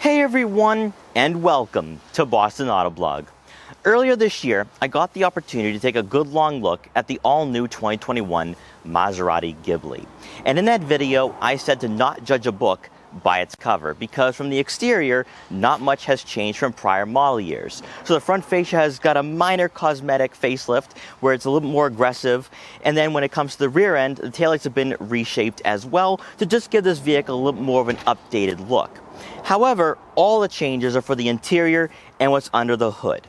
Hey everyone, and welcome to Boston Autoblog. Earlier this year, I got the opportunity to take a good long look at the all-new 2021 Maserati Ghibli. And in that video, I said to not judge a book by its cover, because from the exterior, not much has changed from prior model years. So the front fascia has got a minor cosmetic facelift, where it's a little more aggressive, and then when it comes to the rear end, the taillights have been reshaped as well to just give this vehicle a little more of an updated look. However, all the changes are for the interior and what's under the hood.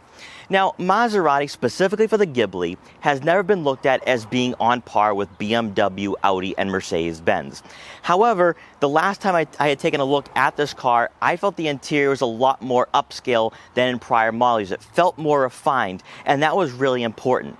Now, Maserati, specifically for the Ghibli, has never been looked at as being on par with BMW, Audi, and Mercedes-Benz. However, the last time I had taken a look at this car, I felt the interior was a lot more upscale than in prior models. It felt more refined, and that was really important.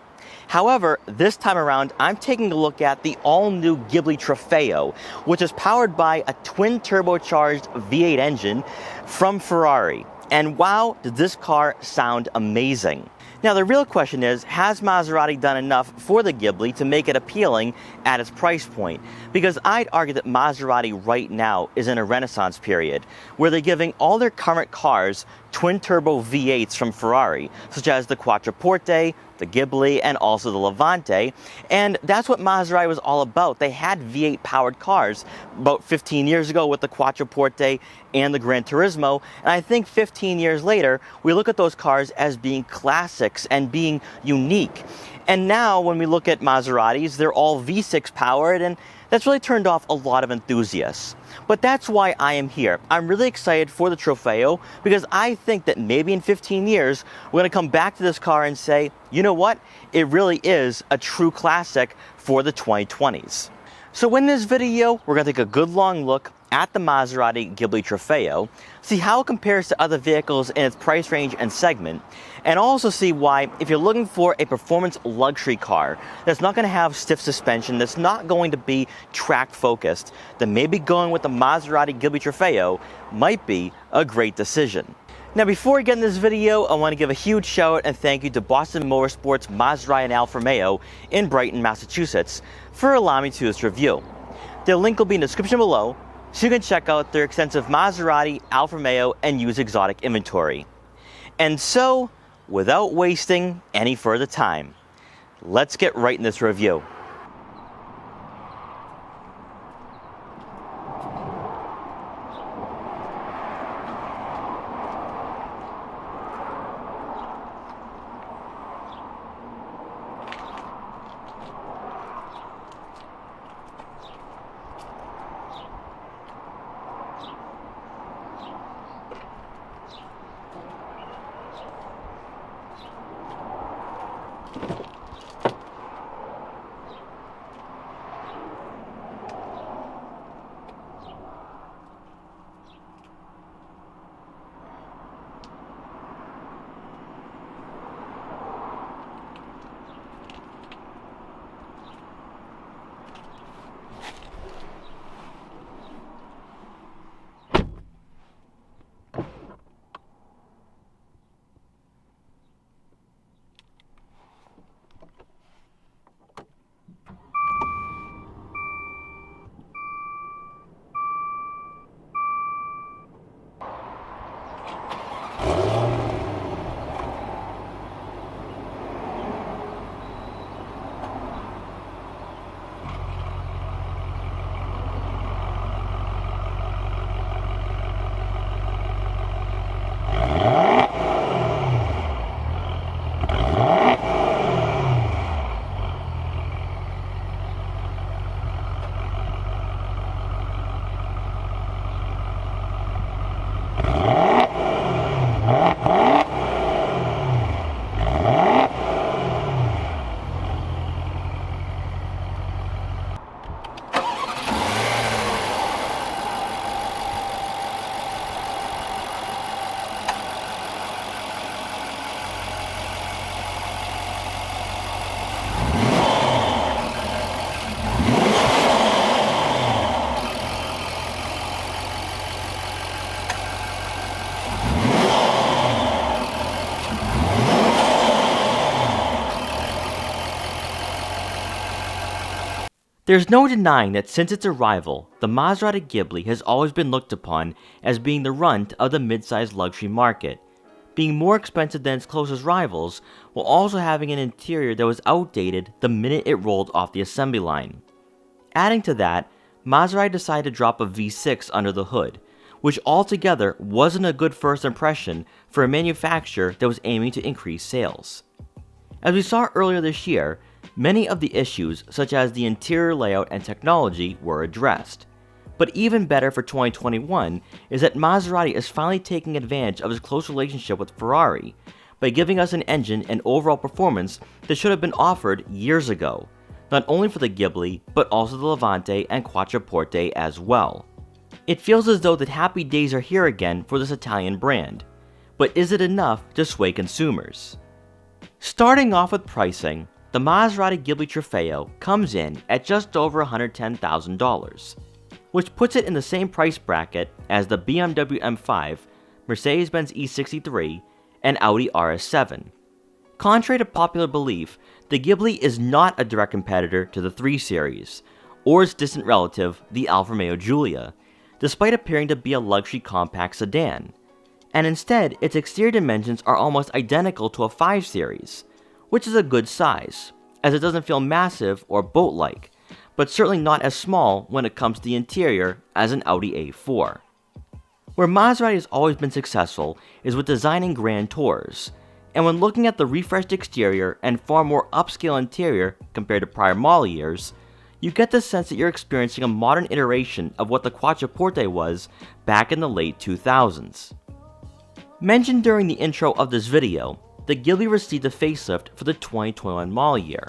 However, this time around, I'm taking a look at the all-new Ghibli Trofeo, which is powered by a twin-turbocharged V8 engine from Ferrari. And wow, did this car sound amazing. Now the real question is, has Maserati done enough for the Ghibli to make it appealing at its price point? Because I'd argue that Maserati right now is in a renaissance period, where they're giving all their current cars twin-turbo V8s from Ferrari, such as the Quattroporte, the Ghibli, and also the Levante, and that's what Maserati was all about. They had V8 powered cars about 15 years ago with the Quattroporte and the Gran Turismo, and I think 15 years later, we look at those cars as being classics and being unique. And now when we look at Maseratis, they're all V6 powered, and that's really turned off a lot of enthusiasts. But that's why I am here. I'm really excited for the Trofeo because I think that maybe in 15 years, we're going to come back to this car and say, you know what? It really is a true classic for the 2020s. So in this video, we're going to take a good long look at the Maserati Ghibli Trofeo, see how it compares to other vehicles in its price range and segment, and also see why, if you're looking for a performance luxury car that's not going to have stiff suspension, that's not going to be track focused, then maybe going with the Maserati Ghibli Trofeo might be a great decision. Now before we get in this video, I want to give a huge shout out and thank you to Boston Motorsports, Maserati and Alfa Romeo in Brighton, Massachusetts for allowing me to do this review. Their link will be in the description below, so you can check out their extensive Maserati, Alfa Romeo, and used exotic inventory. And so, without wasting any further time, let's get right in this review. There's no denying that since its arrival, the Maserati Ghibli has always been looked upon as being the runt of the mid-sized luxury market, being more expensive than its closest rivals, while also having an interior that was outdated the minute it rolled off the assembly line. Adding to that, Maserati decided to drop a V6 under the hood, which altogether wasn't a good first impression for a manufacturer that was aiming to increase sales. As we saw earlier this year, many of the issues such as the interior layout and technology were addressed. But even better for 2021 is that Maserati is finally taking advantage of its close relationship with Ferrari by giving us an engine and overall performance that should have been offered years ago, not only for the Ghibli, but also the Levante and Quattroporte as well. It feels as though that happy days are here again for this Italian brand, but is it enough to sway consumers? Starting off with pricing, the Maserati Ghibli Trofeo comes in at just over $110,000, which puts it in the same price bracket as the BMW M5, Mercedes-Benz E63, and Audi RS7. Contrary to popular belief, the Ghibli is not a direct competitor to the 3 Series, or its distant relative, the Alfa Romeo Giulia, despite appearing to be a luxury compact sedan, and instead its exterior dimensions are almost identical to a 5 Series, which is a good size, as it doesn't feel massive or boat-like, but certainly not as small when it comes to the interior as an Audi A4. Where Maserati has always been successful is with designing grand tours, and when looking at the refreshed exterior and far more upscale interior compared to prior model years, you get the sense that you're experiencing a modern iteration of what the Quattroporte was back in the late 2000s. Mentioned during the intro of this video, the Ghibli received a facelift for the 2021 model year,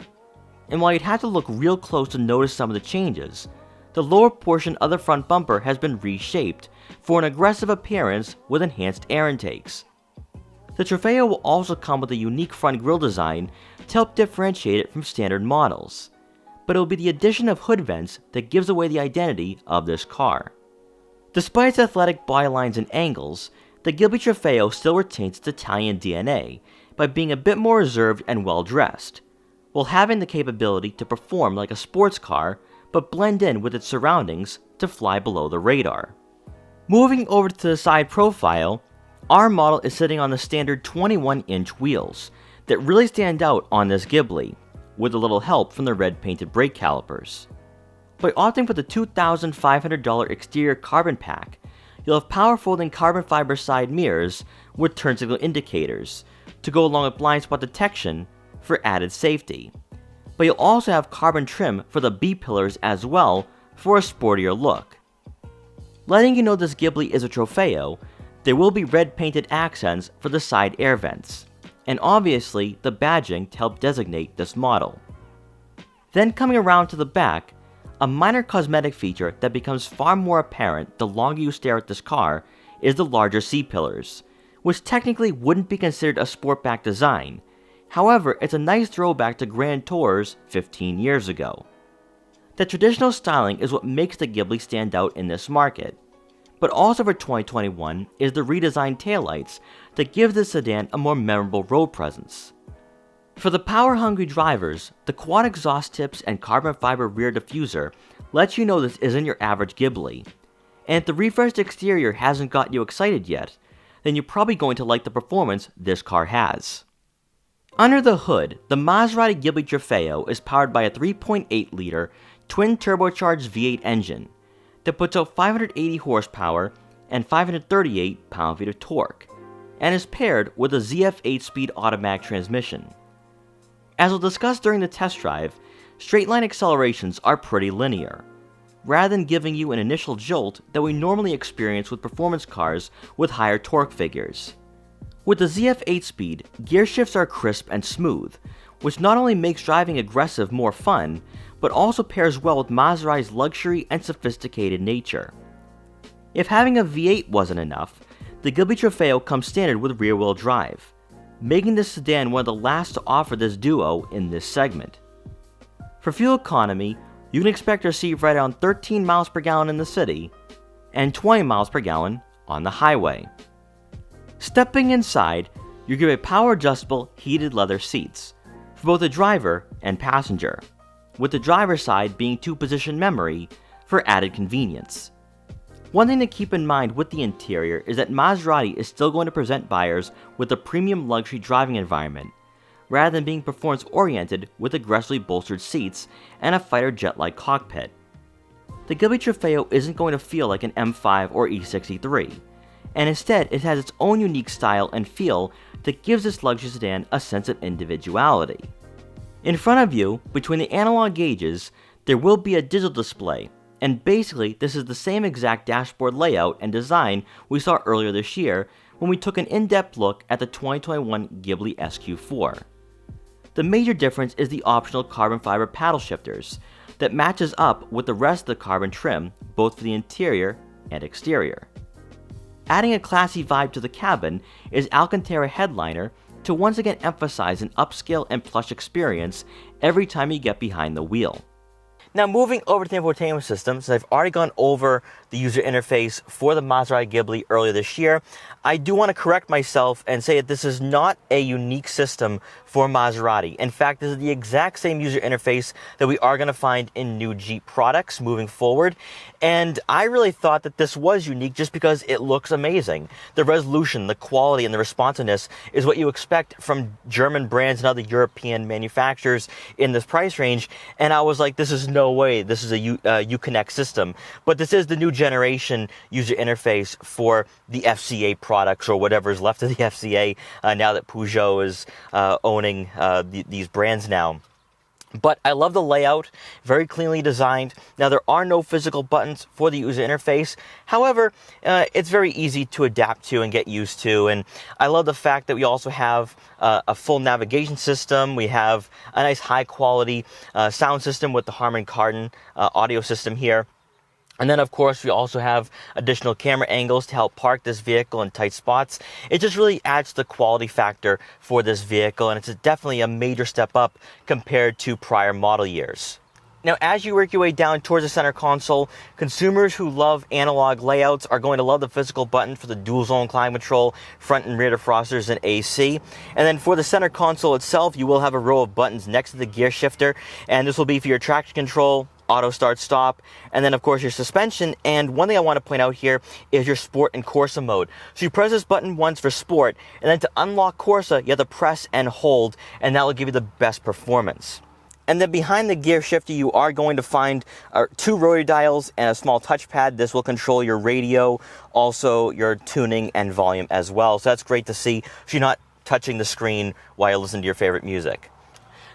and while you'd have to look real close to notice some of the changes, the lower portion of the front bumper has been reshaped for an aggressive appearance with enhanced air intakes. The Trofeo will also come with a unique front grille design to help differentiate it from standard models, but it will be the addition of hood vents that gives away the identity of this car. Despite its athletic bylines and angles, the Ghibli Trofeo still retains its Italian DNA by being a bit more reserved and well-dressed, while having the capability to perform like a sports car but blend in with its surroundings to fly below the radar. Moving over to the side profile, our model is sitting on the standard 21-inch wheels that really stand out on this Ghibli, with a little help from the red painted brake calipers. By opting for the $2,500 exterior carbon pack, you'll have power folding carbon fiber side mirrors with turn signal indicators to go along with blind spot detection for added safety. But you'll also have carbon trim for the B-pillars as well for a sportier look. Letting you know this Ghibli is a Trofeo, there will be red painted accents for the side air vents, and obviously the badging to help designate this model. Then coming around to the back, a minor cosmetic feature that becomes far more apparent the longer you stare at this car is the larger C-pillars, which technically wouldn't be considered a sportback design. However, it's a nice throwback to Grand Tours 15 years ago. The traditional styling is what makes the Ghibli stand out in this market, but also for 2021 is the redesigned taillights that give the sedan a more memorable road presence. For the power-hungry drivers, the quad exhaust tips and carbon fiber rear diffuser lets you know this isn't your average Ghibli, and if the refreshed exterior hasn't got you excited yet, then you're probably going to like the performance this car has. Under the hood, the Maserati Ghibli Trofeo is powered by a 3.8-liter twin-turbocharged V8 engine that puts out 580 horsepower and 538 pound-feet of torque, and is paired with a ZF 8-speed automatic transmission. As we'll discuss during the test drive, straight-line accelerations are pretty linear, rather than giving you an initial jolt that we normally experience with performance cars with higher torque figures. With the ZF 8-speed, gear shifts are crisp and smooth, which not only makes driving aggressive more fun, but also pairs well with Maserati's luxury and sophisticated nature. If having a V8 wasn't enough, the Ghibli Trofeo comes standard with rear-wheel drive, making this sedan one of the last to offer this duo in this segment. For fuel economy, you can expect to receive right around 13 miles per gallon in the city, and 20 miles per gallon on the highway. Stepping inside, you get power-adjustable heated leather seats, for both the driver and passenger. with the driver's side being 2-position memory for added convenience. One thing to keep in mind with the interior is that Maserati is still going to present buyers with a premium luxury driving environment, rather than being performance-oriented with aggressively bolstered seats and a fighter jet-like cockpit. The Ghibli Trofeo isn't going to feel like an M5 or E63, and instead it has its own unique style and feel that gives this luxury sedan a sense of individuality. In front of you, between the analog gauges, there will be a digital display, and basically this is the same exact dashboard layout and design we saw earlier this year when we took an in-depth look at the 2021 Ghibli SQ4. The major difference is the optional carbon fiber paddle shifters that matches up with the rest of the carbon trim, both for the interior and exterior. Adding a classy vibe to the cabin is Alcantara headliner to once again emphasize an upscale and plush experience every time you get behind the wheel. Now moving over to the infotainment system, since I've already gone over the user interface for the Maserati Ghibli earlier this year, I do want to correct myself and say that this is not a unique system for Maserati. In fact, this is the exact same user interface that we are going to find in new Jeep products moving forward. And I really thought that this was unique just because it looks amazing. The resolution, the quality, and the responsiveness is what you expect from German brands and other European manufacturers in this price range. And I was like, this is no way this is a Uconnect system. But this is the new generation user interface for the FCA products, or whatever is left of the FCA now that Peugeot is owning these brands now. But I love the layout, very cleanly designed. Now, there are no physical buttons for the user interface. However, it's very easy to adapt to and get used to. And I love the fact that we also have a full navigation system. We have a nice high-quality sound system with the Harman Kardon audio system here. And then, of course, we also have additional camera angles to help park this vehicle in tight spots. It just really adds to the quality factor for this vehicle, and it's definitely a major step up compared to prior model years. Now, as you work your way down towards the center console, consumers who love analog layouts are going to love the physical button for the dual zone climate control, front and rear defrosters, and AC. And then for the center console itself, you will have a row of buttons next to the gear shifter, and this will be for your traction control, auto start stop, and then of course your suspension. And one thing I want to point out here is your sport and Corsa mode. So you press this button once for sport, and then to unlock Corsa you have to press and hold, and that will give you the best performance. And then behind the gear shifter you are going to find 2 rotary dials and a small touchpad. This will control your radio, also your tuning and volume as well. So that's great to see, so you're not touching the screen while you're listening to your favorite music.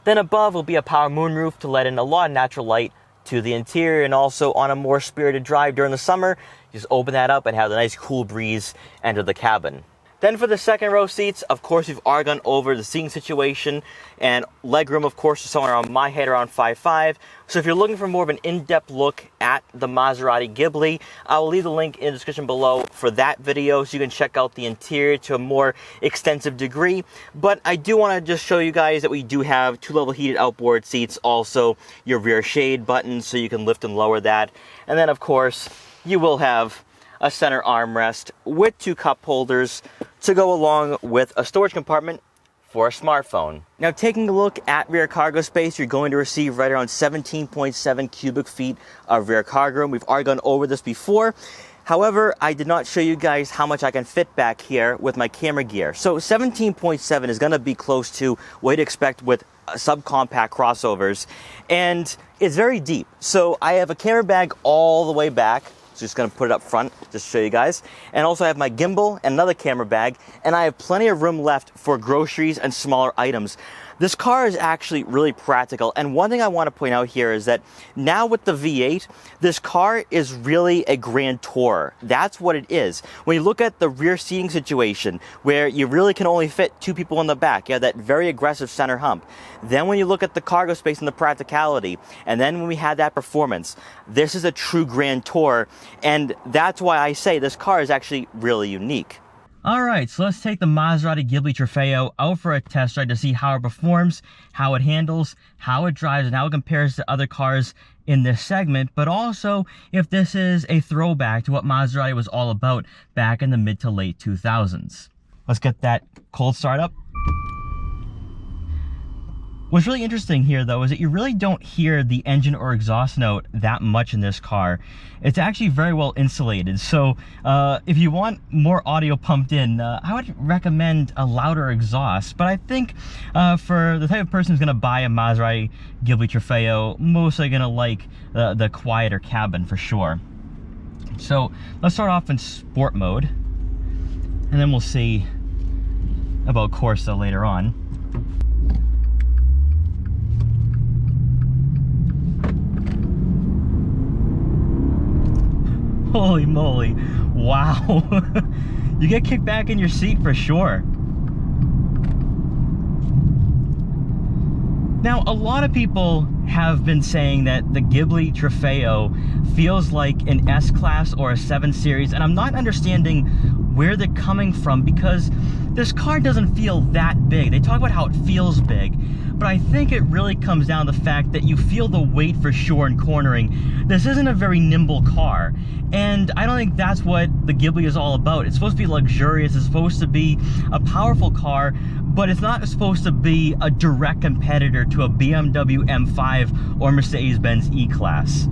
Then above will be a power moonroof to let in a lot of natural light to the interior, and also on a more spirited drive during the summer, just open that up and have the nice cool breeze enter the cabin. Then for the second row seats, of course, we've already gone over the seating situation, and legroom, of course, is somewhere around my head, around 5'5". So if you're looking for more of an in-depth look at the Maserati Ghibli, I will leave the link in the description below for that video so you can check out the interior to a more extensive degree. But I do want to just show you guys that we do have 2-level heated outboard seats, also your rear shade buttons so you can lift and lower that. And then, of course, you will have a center armrest with 2 cup holders to go along with a storage compartment for a smartphone. Now, taking a look at rear cargo space, you're going to receive right around 17.7 cubic feet of rear cargo room. We've already gone over this before. However, I did not show you guys how much I can fit back here with my camera gear. So 17.7 is going to be close to what you'd expect with subcompact crossovers, and it's very deep. So I have a camera bag all the way back. So just going to put it up front just to show you guys. And also I have my gimbal and another camera bag, and I have plenty of room left for groceries and smaller items. This car is actually really practical, and one thing I want to point out here is that now with the V8, this car is really a grand tourer. That's what it is. When you look at the rear seating situation, where you really can only fit 2 people in the back, you have that very aggressive center hump. Then when you look at the cargo space and the practicality, and then when we had that performance, this is a true grand tour, and that's why I say this car is actually really unique. Alright, so let's take the Maserati Ghibli Trofeo out for a test ride to see how it performs, how it handles, how it drives, and how it compares to other cars in this segment, but also if this is a throwback to what Maserati was all about back in the mid to late 2000s. Let's get that cold start up. What's really interesting here though is that you really don't hear the engine or exhaust note that much in this car. It's actually very well insulated. So if you want more audio pumped in, I would recommend a louder exhaust. But I think for the type of person who's gonna buy a Maserati Ghibli Trofeo, mostly gonna like the quieter cabin for sure. So let's start off in sport mode, and then we'll see about Corsa later on. Holy moly, wow. You get kicked back in your seat for sure. Now, a lot of people have been saying that the Ghibli Trofeo feels like an S-Class or a 7 Series, and I'm not understanding where they're coming from because this car doesn't feel that big. They talk about how it feels big, but I think it really comes down to the fact that you feel the weight for sure in cornering. This isn't a very nimble car, and I don't think that's what the Ghibli is all about. It's supposed to be luxurious, it's supposed to be a powerful car, but it's not supposed to be a direct competitor to a BMW M5 or Mercedes-Benz E-Class.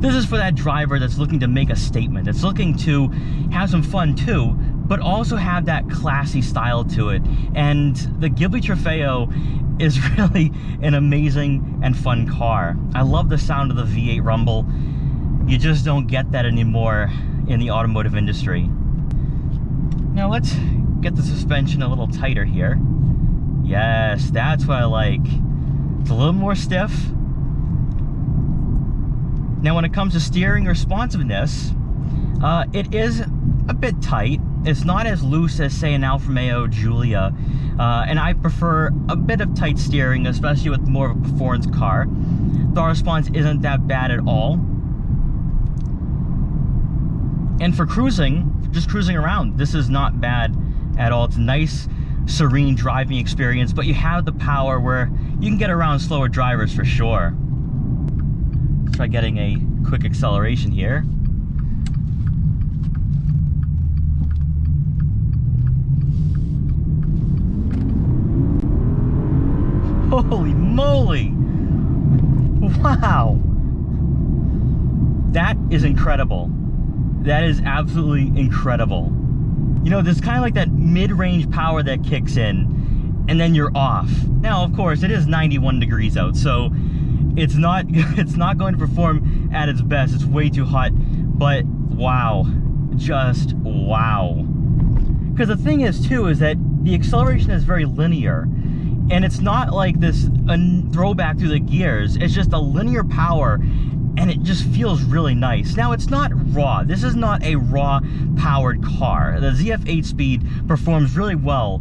This is for that driver that's looking to make a statement. It's looking to have some fun too, but also have that classy style to it. And the Ghibli Trofeo is really an amazing and fun car. I love the sound of the V8 rumble. You just don't get that anymore in the automotive industry. Now let's get the suspension a little tighter here. Yes, that's what I like. It's a little more stiff. Now when it comes to steering responsiveness, it is a bit tight. It's not as loose as, say, an Alfa Romeo Giulia, and I prefer a bit of tight steering, especially with more of a performance car. The response isn't that bad at all. And for cruising, just cruising around, this is not bad at all. It's a nice, serene driving experience, but you have the power where you can get around slower drivers for sure. Let's try getting a quick acceleration here. Holy moly! Wow! That is incredible. That is absolutely incredible. You know, there's kind of like that mid-range power that kicks in, and then you're off. Now, of course, it is 91 degrees out, so it's not going to perform at its best. It's way too hot, but wow, just wow. Because the thing is too is that the acceleration is very linear, and it's not like this throwback through the gears. It's just a linear power, and it just feels really nice. Now, it's not raw. This is not a raw powered car. The ZF 8-speed performs really well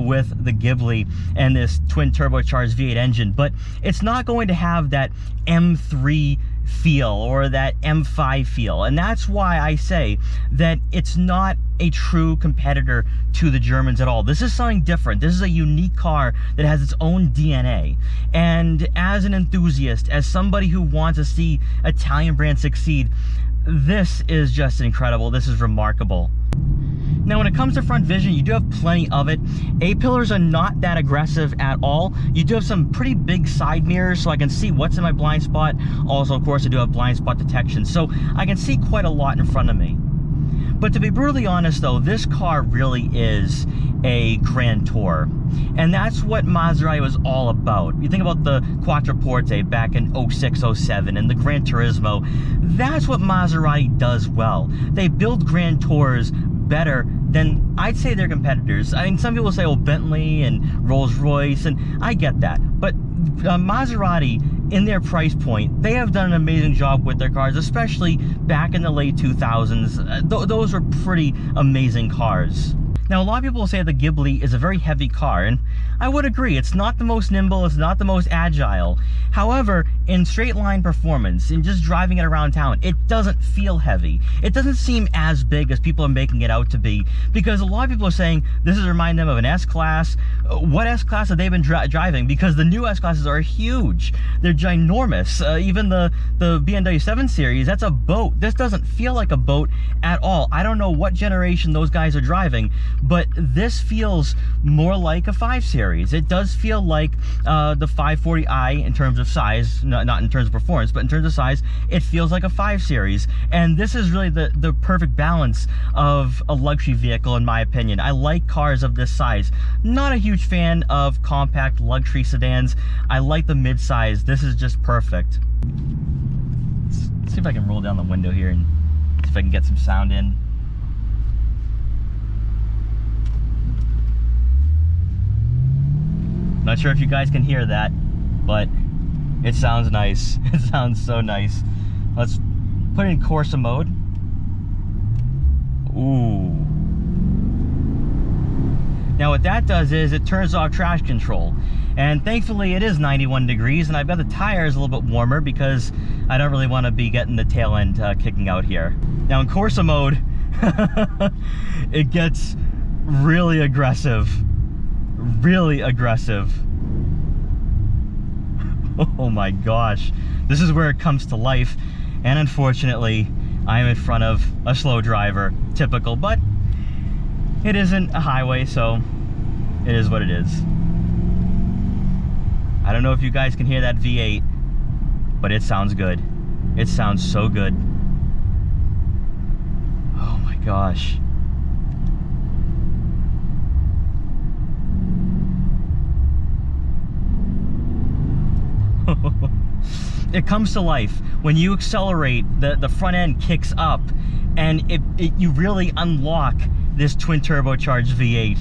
with the Ghibli and this twin turbocharged V8 engine, but it's not going to have that M3 feel or that M5 feel. And that's why I say that it's not a true competitor to the Germans at all. This is something different. This is a unique car that has its own DNA. And as an enthusiast, as somebody who wants to see Italian brands succeed, this is just incredible. This is remarkable. Now, when it comes to front vision, you do have plenty of it. A-pillars are not that aggressive at all. You do have some pretty big side mirrors, so I can see what's in my blind spot. Also, of course, I do have blind spot detection, so I can see quite a lot in front of me. But to be brutally honest, though, this car really is a grand tour. And that's what Maserati was all about. You think about the Quattroporte back in 06, 07, and the Gran Turismo. That's what Maserati does well. They build grand tours better than, I'd say, their competitors. I mean, some people say, oh, Bentley and Rolls-Royce, and I get that. But Maserati, in their price point, they have done an amazing job with their cars, especially back in the late 2000s. Those were pretty amazing cars. Now, a lot of people say the Ghibli is a very heavy car, and I would agree. It's not the most nimble, it's not the most agile. However, in straight line performance, in just driving it around town, it doesn't feel heavy. It doesn't seem as big as people are making it out to be, because a lot of people are saying this is reminding them of an S-Class. What S-Class have they been driving? Because the new S-Classes are huge. They're ginormous. Even the BMW 7 Series, that's a boat. This doesn't feel like a boat at all. I don't know what generation those guys are driving, but this feels more like a 5 Series. It does feel like the 540i in terms of size, not in terms of performance, but in terms of size, it feels like a 5 Series. And this is really the perfect balance of a luxury vehicle, in my opinion. I like cars of this size. Not a huge fan of compact luxury sedans. I like the mid-size. This is just perfect. Let's see if I can roll down the window here and see if I can get some sound in. Not sure if you guys can hear that, but it sounds nice. It sounds so nice. Let's put it in Corsa mode. Ooh. Now what that does is it turns off traction control. And thankfully it is 91 degrees, and I've got the tires a little bit warmer because I don't really want to be getting the tail end kicking out here. Now in Corsa mode, it gets really aggressive. Really aggressive. Oh my gosh. This is where it comes to life. And unfortunately, I'm in front of a slow driver. Typical, but it isn't a highway, so it is what it is. I don't know if you guys can hear that V8, but it sounds good. It sounds so good. Oh my gosh. It comes to life. When you accelerate, the front end kicks up, and you really unlock this twin turbocharged V8.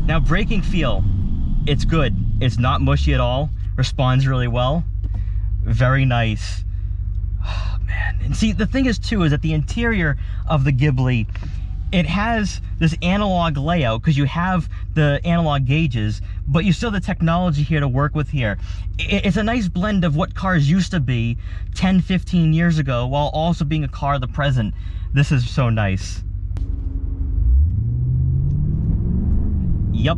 Now braking feel, it's good. It's not mushy at all. Responds really well. Very nice. Oh man. And see, the thing is too, is that the interior of the Ghibli, it has this analog layout because you have the analog gauges, but you still have the technology here to work with here. It's a nice blend of what cars used to be 10, 15 years ago, while also being a car of the present. This is so nice. Yep.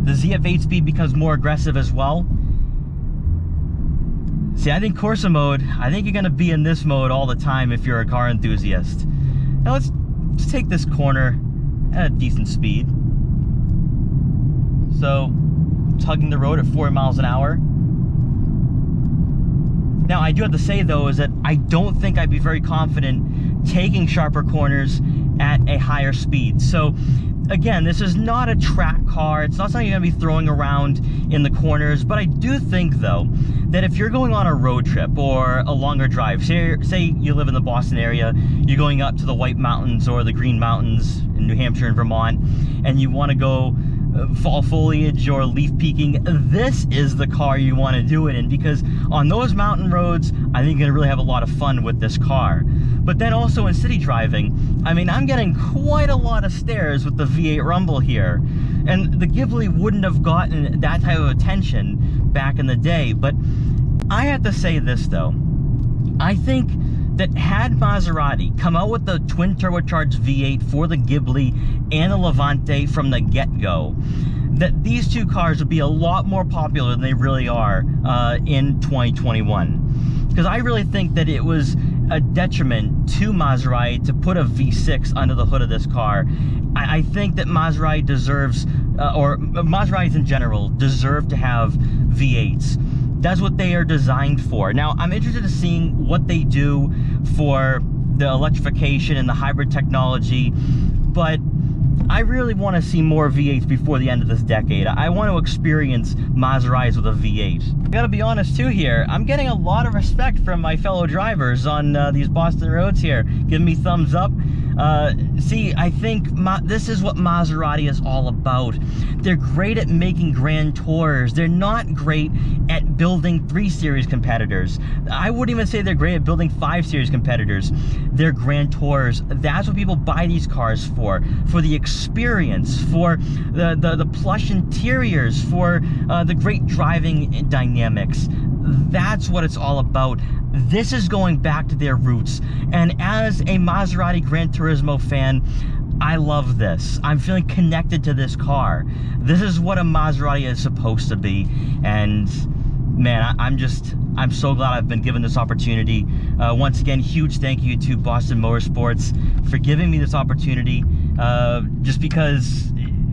The ZF 8-speed becomes more aggressive as well. See, I think Corsa mode, I think you're gonna be in this mode all the time if you're a car enthusiast. Now let's take this corner at a decent speed. So, tugging the road at 4 miles an hour. Now, I do have to say though, is that I don't think I'd be very confident taking sharper corners at a higher speed. So, again, this is not a track car. It's not something you're gonna be throwing around in the corners, but I do think though, that if you're going on a road trip or a longer drive, say you live in the Boston area, you're going up to the White Mountains or the Green Mountains in New Hampshire and Vermont, and you wanna go fall foliage or leaf peeking, this is the car you want to do it in, because on those mountain roads, I think you're gonna really have a lot of fun with this car. But then also in city driving, I mean, I'm getting quite a lot of stares with the V8 Rumble here. And the Ghibli wouldn't have gotten that type of attention back in the day. But I have to say this though, I think that had Maserati come out with the twin turbocharged V8 for the Ghibli and the Levante from the get-go, that these two cars would be a lot more popular than they really are in 2021. Because I really think that it was a detriment to Maserati to put a V6 under the hood of this car. I think that Maserati deserves, or Maseratis in general, deserve to have V8s. That's what they are designed for. Now, I'm interested in seeing what they do for the electrification and the hybrid technology, but I really want to see more V8s before the end of this decade. I want to experience Maseratis with a V8. I gotta be honest too here, I'm getting a lot of respect from my fellow drivers on these Boston roads here, giving me thumbs up. See, I think this is what Maserati is all about. They're great at making grand tours. They're not great at building 3 Series competitors. I wouldn't even say they're great at building 5 Series competitors. They're grand tours. That's what people buy these cars for the experience, for the plush interiors, for the great driving dynamics. That's what it's all about. This is going back to their roots. And as a Maserati Gran Turismo fan, I love this. I'm feeling connected to this car. This is what a Maserati is supposed to be. And man, I'm so glad I've been given this opportunity. Once again, huge thank you to Boston Motorsports for giving me this opportunity, just because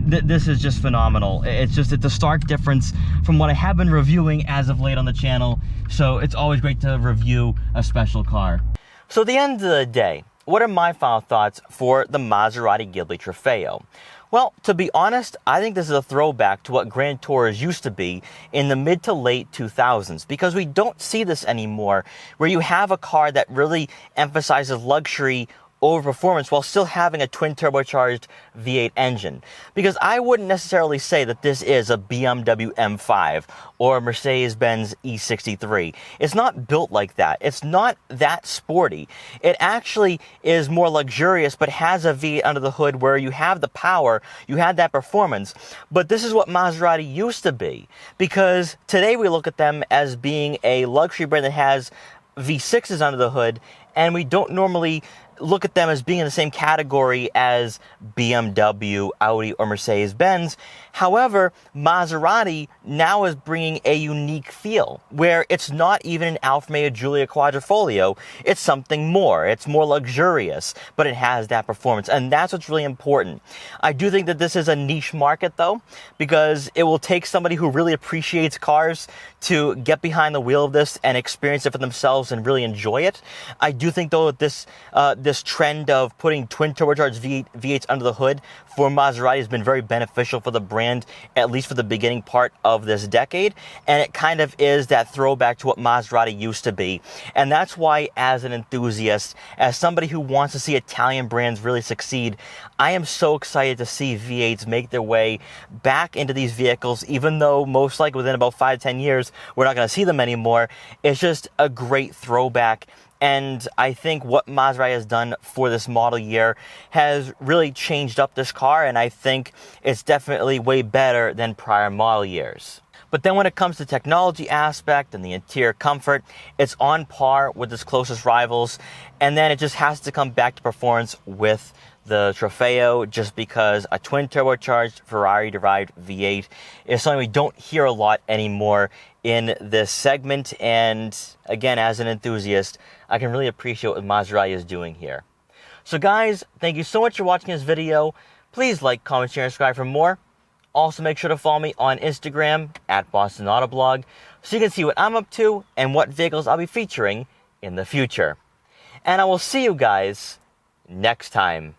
this is just phenomenal. It's a stark difference from what I have been reviewing as of late on the channel. So it's always great to review a special car. So at the end of the day, what are my final thoughts for the Maserati Ghibli Trofeo? Well, to be honest, I think this is a throwback to what Grand Tours used to be in the mid to late 2000s, because we don't see this anymore, where you have a car that really emphasizes luxury over performance while still having a twin turbocharged V8 engine. Because I wouldn't necessarily say that this is a BMW M5 or a Mercedes-Benz E63. It's not built like that. It's not that sporty. It actually is more luxurious, but has a V8 under the hood where you have the power, you have that performance. But this is what Maserati used to be, because today we look at them as being a luxury brand that has V6s under the hood, and we don't normally look at them as being in the same category as BMW, Audi, or Mercedes-Benz. However, Maserati now is bringing a unique feel, where it's not even an Alfa Romeo Giulia Quadrifoglio. It's something more. It's more luxurious, but it has that performance, and that's what's really important. I do think that this is a niche market, though, because it will take somebody who really appreciates cars to get behind the wheel of this and experience it for themselves and really enjoy it. I do think, though, that this trend of putting twin turbocharged V8s under the hood for Maserati has been very beneficial for the brand, at least for the beginning part of this decade. And it kind of is that throwback to what Maserati used to be. And that's why, as an enthusiast, as somebody who wants to see Italian brands really succeed, I am so excited to see V8s make their way back into these vehicles, even though most likely within about 5 to 10 years, we're not going to see them anymore. It's just a great throwback. And I think what Maserati has done for this model year has really changed up this car, and I think it's definitely way better than prior model years. But then when it comes to technology aspect and the interior comfort, it's on par with its closest rivals, and then it just has to come back to performance with the Trofeo, just because a twin turbocharged Ferrari derived V8 is something we don't hear a lot anymore in this segment. And again, as an enthusiast, I can really appreciate what Maserati is doing here. So guys, thank you so much for watching this video. Please like, comment, share, and subscribe for more. Also, make sure to follow me on Instagram at Boston Autoblog so you can see what I'm up to and what vehicles I'll be featuring in the future. And I will see you guys next time.